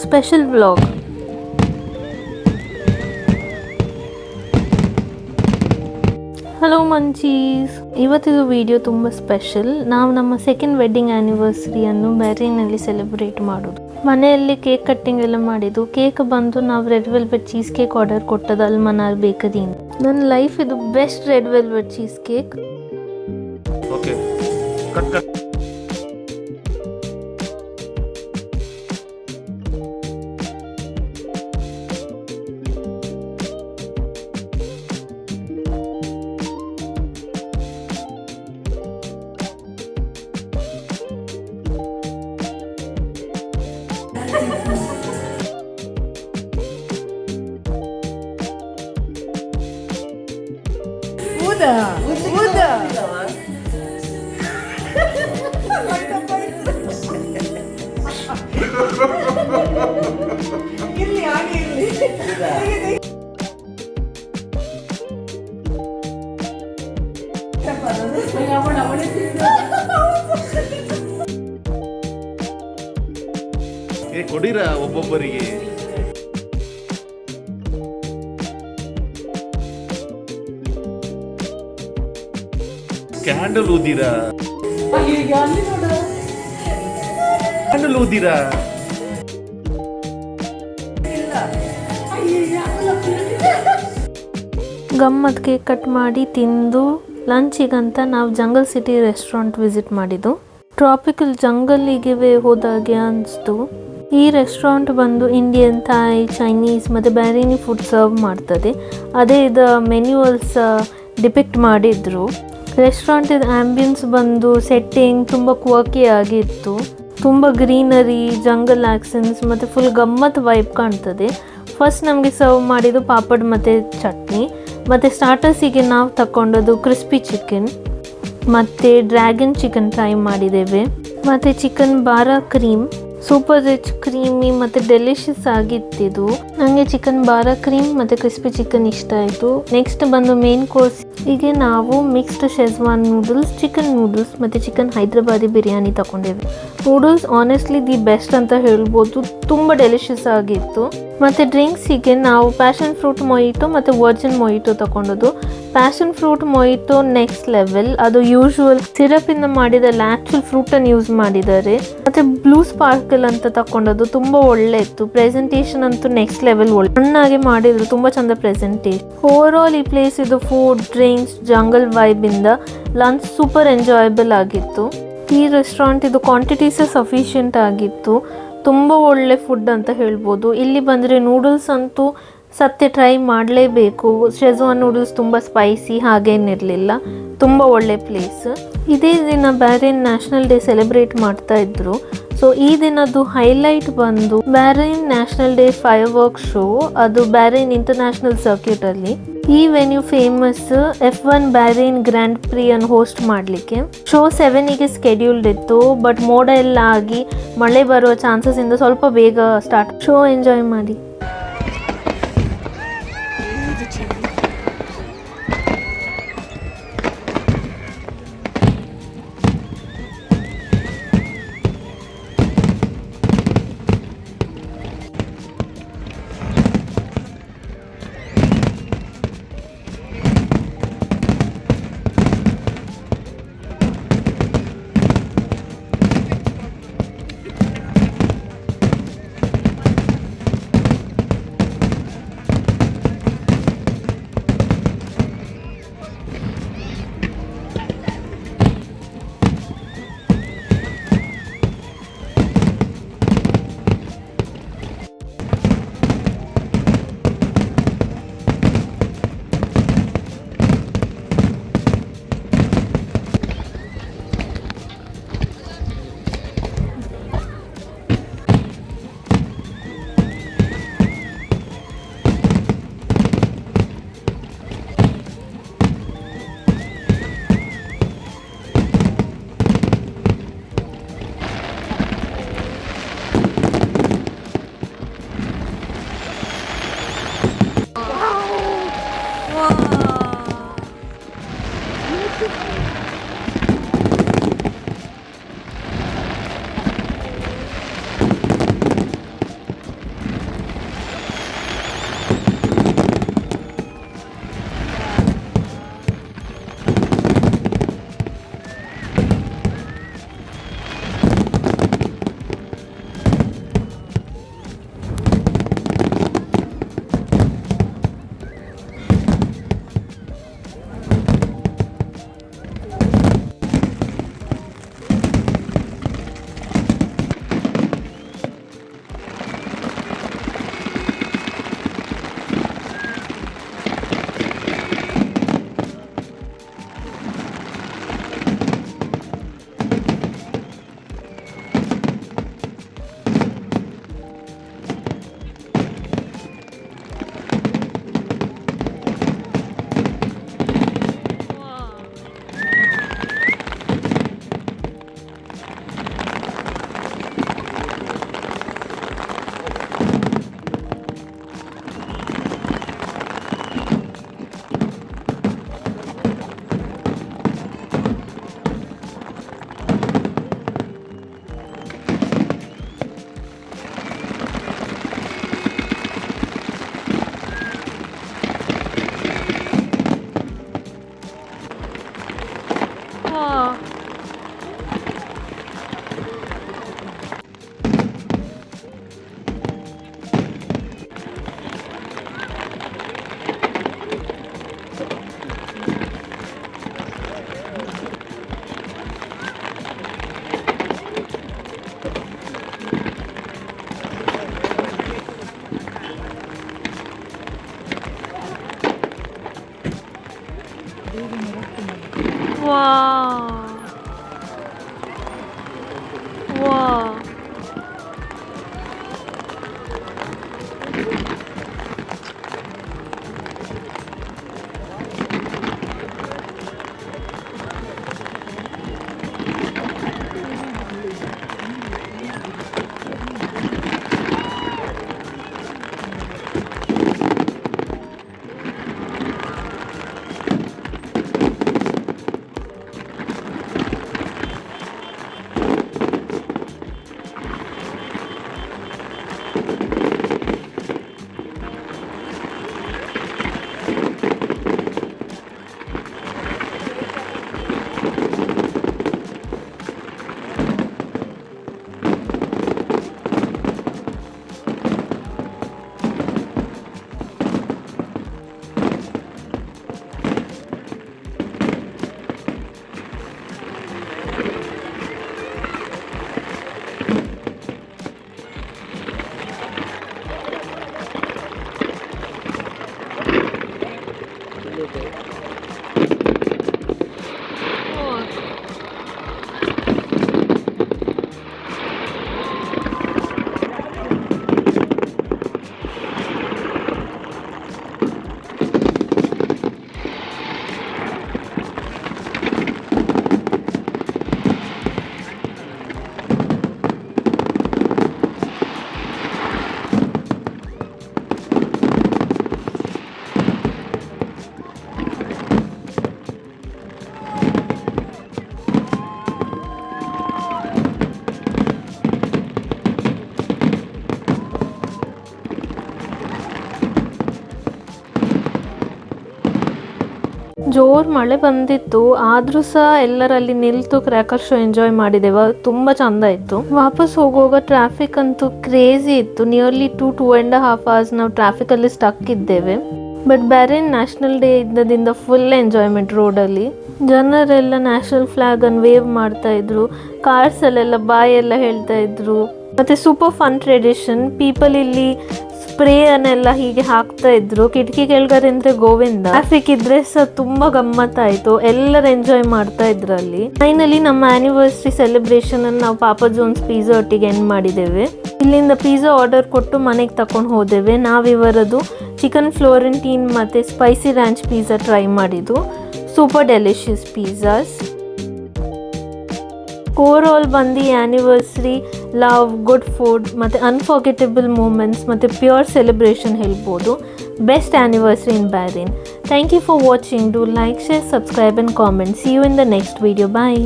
Special vlog. Hello munchies, ಇವತ್ತಿದು video ತುಂಬ special. ನಾವು ನಮ್ಮ ಸೆಕೆಂಡ್ ವೆಡ್ಡಿಂಗ್ ಆ್ಯನಿವರ್ಸರಿಯನ್ನು ಬ್ಯಾರೇನಲ್ಲಿ ಸೆಲೆಬ್ರೇಟ್ ಮಾಡೋದು. ಮನೆಯಲ್ಲಿ ಕೇಕ್ ಕಟ್ಟಿಂಗ್ ಎಲ್ಲ ಮಾಡಿದ್ದು. ಕೇಕ್ ಬಂದು ನಾವು red velvet cheese cake order ಕೊಟ್ಟದ್ದು ಅಲ್ಮನಾರ್ ಬೇಕರಿಯಿಂದ. ನನ್ನ ಲೈಫ್ ಇದು best red velvet cheese cake. Okay, cut cut. ಕೊಡಿರ ಒಬ್ಬೊಬ್ಬರಿಗೆ. ಕ್ಯಾಂಡಲ್ ಊದಿರಾ? ಕ್ಯಾಂಡಲ್ ಊದಿರಾ? ಗಮ್ಮತ್ ಕೇಕ್ ಕಟ್ ಮಾಡಿ ತಿಂದು ಲಂಚಿಗಂತ ನಾವು ಜಂಗಲ್ ಸಿಟಿ ರೆಸ್ಟೋರೆಂಟ್ ವಿಸಿಟ್ ಮಾಡಿದ್ದು. ಟ್ರಾಪಿಕಲ್ ಜಂಗಲಿಗೆ ಹೋದಾಗೆ ಅನಿಸ್ತು. ಈ ರೆಸ್ಟೋರೆಂಟ್ ಬಂದು ಇಂಡಿಯನ್, ಥಾಯ್, ಚೈನೀಸ್ ಮತ್ತು ಬ್ಯಾರಿನಿ ಫುಡ್ ಸರ್ವ್ ಮಾಡ್ತದೆ. ಅದೇ ಇದು ಮೆನ್ಯೂವಲ್ಸ್ ಡಿಪಿಕ್ಟ್ ಮಾಡಿದ್ರು. ರೆಸ್ಟೋರೆಂಟಿದ ಆ್ಯಂಬಿಯನ್ಸ್ ಬಂದು ಸೆಟ್ಟಿಂಗ್ ತುಂಬ ಕ್ವರ್ಕಿ ಆಗಿತ್ತು. ತುಂಬ ಗ್ರೀನರಿ, ಜಂಗಲ್ ಆ್ಯಕ್ಷನ್ಸ್ ಮತ್ತು ಫುಲ್ ಗಮ್ಮತ್ ವೈಬ್ ಕಾಣ್ತದೆ. ಫಸ್ಟ್ ನಮಗೆ ಸರ್ವ್ ಮಾಡಿದ್ದು ಪಾಪಡ್ ಮತ್ತು ಚಟ್ನಿ. ಮತ್ತು ಸ್ಟಾರ್ಟರ್ಸಿಗೆ ನಾವು ತಗೊಂಡದ್ದು ಕ್ರಿಸ್ಪಿ ಚಿಕನ್ ಮತ್ತು ಡ್ರ್ಯಾಗನ್ ಚಿಕನ್ ಟ್ರೈ ಮಾಡಿದ್ದೇವೆ. ಮತ್ತು ಚಿಕನ್ ಬಾರಾ ಕ್ರೀಮ್ ಸೂಪರ್ ರಿಚ್, ಕ್ರೀಮಿ ಮತ್ತು ಡೆಲಿಷಿಯಸ್ ಆಗಿತ್ತಿದು. ನನಗೆ ಚಿಕನ್ ಬಾರಾ ಕ್ರೀಮ್ ಮತ್ತು ಕ್ರಿಸ್ಪಿ ಚಿಕನ್ ಇಷ್ಟ ಆಯಿತು. ನೆಕ್ಸ್ಟ್ ಬಂದು ಮೇನ್ ಕೋರ್ಸ್ ಹೀಗೆ ನಾವು mixed schezwan noodles, chicken noodles ಮತ್ತು ಚಿಕನ್ ಹೈದ್ರಾಬಾದಿ ಬಿರಿಯಾನಿ ತಗೊಂಡೇವೆ. ನೂಡಲ್ಸ್ ಆನೆಸ್ಟ್ಲಿ ದಿ ಬೆಸ್ಟ್ ಅಂತ ಹೇಳ್ಬೋದು, ತುಂಬ ಡೆಲಿಷಿಯಸ್ ಆಗಿತ್ತು. ಮತ್ತು ಡ್ರಿಂಕ್ಸಿಗೆ ನಾವು ಪ್ಯಾಷನ್ ಫ್ರೂಟ್ ಮೊಯಿಟೋ ಮತ್ತು ವರ್ಜಿನ್ ಮೊಯಿಟೋ ತಗೊಂಡದ್ದು. Passion fruit mojito next level, ಅದು ಯೂಶುವಲ್ ಸಿರಪಿಂದ ಮಾಡಿದ ಆ್ಯಕ್ಚುಲ್ ಫ್ರೂಟನ್ನು ಯೂಸ್ ಮಾಡಿದ್ದಾರೆ. ಮತ್ತು ಬ್ಲೂ ಸ್ಪಾರ್ಕಲ್ ಅಂತ ತಗೊಂಡದ್ದು ತುಂಬ ಒಳ್ಳೆ ಇತ್ತು. ಪ್ರೆಸೆಂಟೇಷನ್ ಅಂತೂ ನೆಕ್ಸ್ಟ್ ಲೆವೆಲ್, ಒಳ್ಳೆ ಮಾಡಿದ್ರು, ತುಂಬ ಚಂದ ಪ್ರೆಸೆಂಟೇಷನ್. ಓವರ್ ಆಲ್ ಈ ಪ್ಲೇಸ್ ಇದು ಫುಡ್, ಡ್ರಿಂಕ್ಸ್, ಜಂಗಲ್ ವೈಬಿಂದ ಲಂಚ್ ಸೂಪರ್ ಎಂಜಾಯಬಲ್ ಆಗಿತ್ತು. ಈ ರೆಸ್ಟೋರೆಂಟ್ ಇದು ಕ್ವಾಂಟಿಟೀಸ್ ಸಫಿಷಿಯೆಂಟ್ ಆಗಿತ್ತು. ತುಂಬ ಒಳ್ಳೆ ಫುಡ್ ಅಂತ ಹೇಳ್ಬೋದು. ಇಲ್ಲಿ ಬಂದರೆ ನೂಡಲ್ಸ್ ಅಂತೂ ಸತ್ಯ ಟ್ರೈ ಮಾಡಲೇಬೇಕು. ಶೆಜ್ವಾನ್ ನೂಡಲ್ಸ್ ತುಂಬ ಸ್ಪೈಸಿ ಹಾಗೇನಿರಲಿಲ್ಲ. ತುಂಬ ಒಳ್ಳೆ ಪ್ಲೇಸ್. ಇದೇ ದಿನ ಬ್ಯಾರೇನ್ ನ್ಯಾಷನಲ್ ಡೇ ಸೆಲೆಬ್ರೇಟ್ ಮಾಡ್ತಾ ಇದ್ರು. ಸೊ ಈ ದಿನದ್ದು ಹೈಲೈಟ್ ಬಂದು Bahrain national day firework show. ಅದು ಬ್ಯಾರೇನ್ ಇಂಟರ್ನ್ಯಾಷನಲ್ ಸರ್ಕ್ಯೂಟಲ್ಲಿ. ಈ venue famous F1 Bahrain Grand Prix ಅನ್ನು ಹೋಸ್ಟ್ ಮಾಡಲಿಕ್ಕೆ. ಶೋ 7ಗೆ ಸ್ಕೆಡ್ಯೂಲ್ಡ್ ಇತ್ತು, ಬಟ್ ಮೋಡ ಎಲ್ಲ ಆಗಿ ಮಳೆ ಬರುವ ಚಾನ್ಸಸ್ ಇಂದ ಸ್ವಲ್ಪ ಬೇಗ ಸ್ಟಾರ್ಟ್. ಶೋ ಎಂಜಾಯ್ ಮಾಡಿ. ಜೋರು ಮಳೆ ಬಂದಿತ್ತು, ಆದರೂ ಸಹ ಎಲ್ಲರಲ್ಲಿ ನಿಲ್ತು ಕ್ರ್ಯಾಕರ್ ಶೋ ಎಂಜಾಯ್ ಮಾಡಿದೆವು. ತುಂಬ ಚಂದ ಇತ್ತು. ವಾಪಸ್ ಹೋಗುವಾಗ ಟ್ರಾಫಿಕ್ ಅಂತೂ ಕ್ರೇಜಿ ಇತ್ತು. ನಿಯರ್ಲಿ 2.5 hours ನಾವು ಟ್ರಾಫಿಕಲ್ಲಿ ಸ್ಟಕ್ ಇದ್ದೇವೆ. ಬಟ್ ಬ್ಯಾರಿನ್ ನ್ಯಾಷನಲ್ ಡೇ ಇದ್ದದಿಂದ ಫುಲ್ ಎಂಜಾಯ್ಮೆಂಟ್ ರೋಡಲ್ಲಿ. ಜನರೆಲ್ಲ ನ್ಯಾಷನಲ್ ಫ್ಲಾಗನ್ನು ವೇವ್ ಮಾಡ್ತಾ ಇದ್ರು, ಕಾರ್ಸಲ್ಲೆಲ್ಲ ಬಾಯ್ ಎಲ್ಲ ಹೇಳ್ತಾ ಇದ್ರು. ಮತ್ತು ಸೂಪರ್ ಫನ್ ಟ್ರೆಡಿಷನ್, ಪೀಪಲ್ ಇಲ್ಲಿ ಸ್ಪ್ರೇ ಅನ್ನೆಲ್ಲ ಹೀಗೆ ಹಾಕ್ತಾ ಇದ್ರು. ಕಿಟಕಿ ಕೆಳಗಡೆ ಅಂದ್ರೆ ಗೋವಿಂದ. ಟ್ರಾಫಿಕ್ ಇದ್ರೆ ಸಹ ತುಂಬಾ ಗಮ್ಮತ್ತಾಯ್ತು, ಎಲ್ಲರೂ ಎಂಜಾಯ್ ಮಾಡ್ತಾ ಇದ್ರು ಅಲ್ಲಿ. ಫೈನಲಿ ನಮ್ಮ ಆನಿವರ್ಸರಿ ಸೆಲೆಬ್ರೇಷನ್ ಅನ್ನು ನಾವು ಪಾಪಾ ಜೋನ್ಸ್ ಪಿಜ್ಜಾ ಒಟ್ಟಿಗೆ ಎಂಡ್ ಮಾಡಿದ್ದೇವೆ. ಇಲ್ಲಿಂದ ಪಿಜ್ಜಾ ಆರ್ಡರ್ ಕೊಟ್ಟು ಮನೆಗೆ ತಕೊಂಡು ಹೋದೇವೆ. ನಾವಿವರದು ಚಿಕನ್ ಫ್ಲೋರೆಂಟೀನ್ ಮತ್ತೆ ಸ್ಪೈಸಿ ರ್ಯಾಂಚ್ ಪಿಜ್ಜಾ ಟ್ರೈ ಮಾಡಿದ್ದು. Super delicious pizzas. ಓವರಾಲ್ ಬಂದು ಆ್ಯನಿವರ್ಸರಿ ಲವ್, ಗುಡ್ ಫುಡ್ ಮತ್ತು ಅನ್ಫರ್ಗೆಟಬಲ್ ಮೂಮೆಂಟ್ಸ್ ಮತ್ತು ಪ್ಯೂರ್ ಸೆಲೆಬ್ರೇಷನ್ ಹೇಳ್ಬೋದು. ಬೆಸ್ಟ್ ಆ್ಯನಿವರ್ಸರಿ ಇನ್ ಬ್ಯಾರಿನ್. Thank you for watching. Do like, share, subscribe and comment. See you in the next video. Bye.